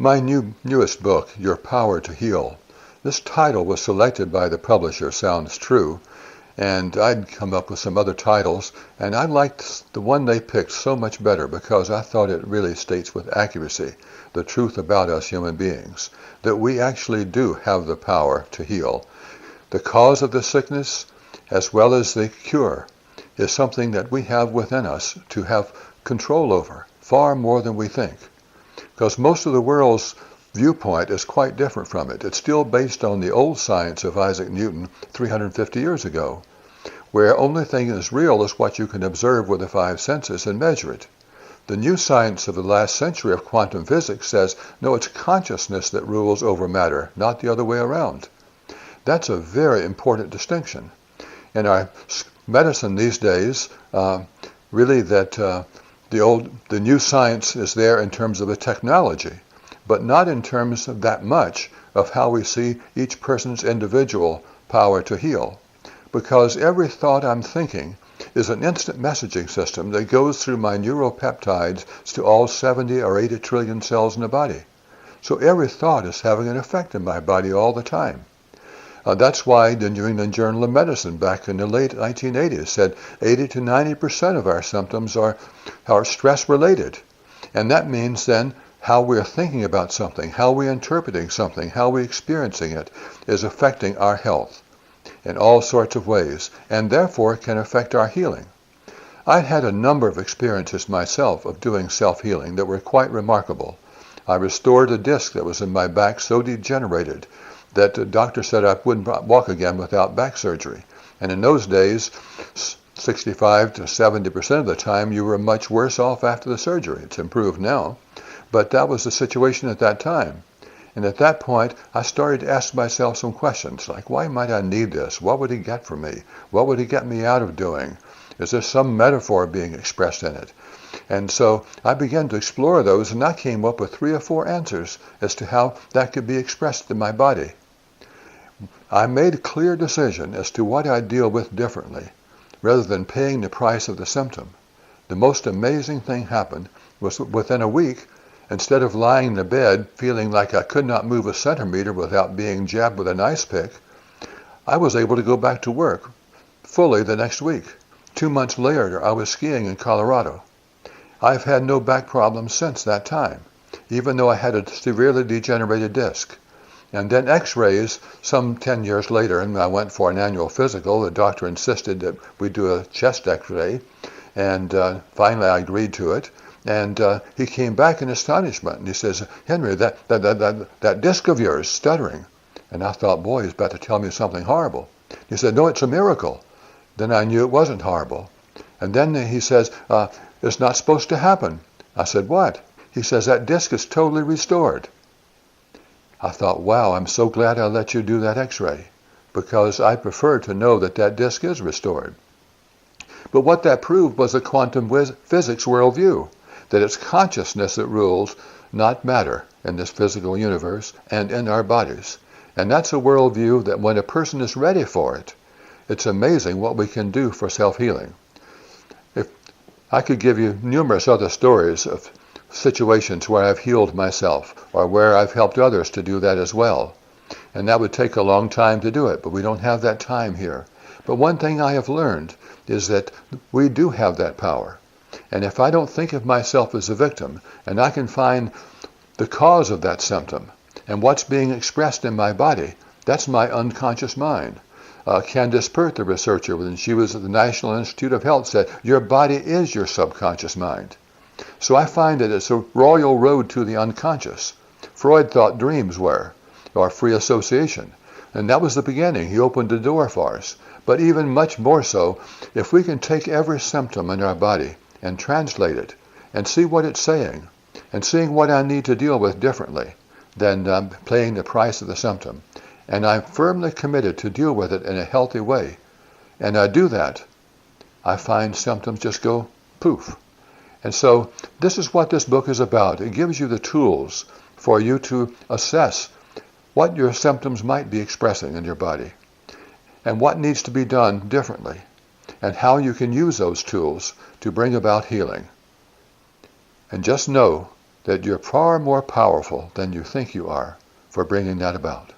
My newest book, Your Power to Heal. This title was selected by the publisher, Sounds True, and I'd come up with some other titles, and I liked the one they picked so much better because I thought it really states with accuracy the truth about us human beings, that we actually do have the power to heal. The cause of the sickness, as well as the cure, is something that we have within us to have control over, far more than we think. Because most of the world's viewpoint is quite different from it. It's still based on the old science of Isaac Newton 350 years ago, where only thing is real is what you can observe with the five senses and measure it. The new science of the last century of quantum physics says, no, it's consciousness that rules over matter, not the other way around. That's a very important distinction. In our medicine these days, really that the new science is there in terms of the technology, but not in terms of that much of how we see each person's individual power to heal. Because every thought I'm thinking is an instant messaging system that goes through my neuropeptides to all 70 or 80 trillion cells in the body. So every thought is having an effect in my body all the time. That's why the New England Journal of Medicine back in the late 1980s said 80 to 90% of our symptoms are stress-related. And that means then how we're thinking about something, how we're interpreting something, how we're experiencing it is affecting our health in all sorts of ways, and therefore can affect our healing. I had a number of experiences myself of doing self-healing that were quite remarkable. I restored a disc that was in my back so degenerated that the doctor said I wouldn't walk again without back surgery. And in those days, 65 to 70% of the time, you were much worse off after the surgery. It's improved now. But that was the situation at that time. And at that point, I started to ask myself some questions, like, why might I need this? What would he get from me? What would he get me out of doing? Is there some metaphor being expressed in it? And so I began to explore those, and I came up with 3 or 4 answers as to how that could be expressed in my body. I made a clear decision as to what I deal with differently, rather than paying the price of the symptom. The most amazing thing happened was within a week, instead of lying in the bed feeling like I could not move a centimeter without being jabbed with an ice pick, I was able to go back to work fully the next week. 2 months later, I was skiing in Colorado. I've had no back problems since that time, even though I had a severely degenerated disc. And then x-rays some 10 years later, and I went for an annual physical. The doctor insisted that we do a chest x-ray, and finally I agreed to it. And he came back in astonishment, and he says, Henry, that disc of yours stuttering. And I thought, boy, he's about to tell me something horrible. He said, no, it's a miracle. Then I knew it wasn't horrible. And then he says, it's not supposed to happen. I said, what? He says, that disc is totally restored. I thought, wow, I'm so glad I let you do that x-ray, because I prefer to know that that disc is restored. But what that proved was a quantum physics worldview, that it's consciousness that rules, not matter, in this physical universe and in our bodies. And that's a worldview that when a person is ready for it, it's amazing what we can do for self-healing. If I could give you numerous other stories of situations where I've healed myself or where I've helped others to do that as well. And that would take a long time to do it, but we don't have that time here. But one thing I have learned is that we do have that power. And if I don't think of myself as a victim, and I can find the cause of that symptom and what's being expressed in my body, that's my unconscious mind. Candace Pert, the researcher, when she was at the National Institute of Health, said, your body is your subconscious mind. So I find that it's a royal road to the unconscious. Freud thought dreams were, or free association. And that was the beginning. He opened the door for us. But even much more so, if we can take every symptom in our body and translate it and see what it's saying and seeing what I need to deal with differently than paying the price of the symptom. And I'm firmly committed to deal with it in a healthy way. And I do that, I find symptoms just go poof. And so this is what this book is about. It gives you the tools for you to assess what your symptoms might be expressing in your body and what needs to be done differently and how you can use those tools to bring about healing. And just know that you're far more powerful than you think you are for bringing that about.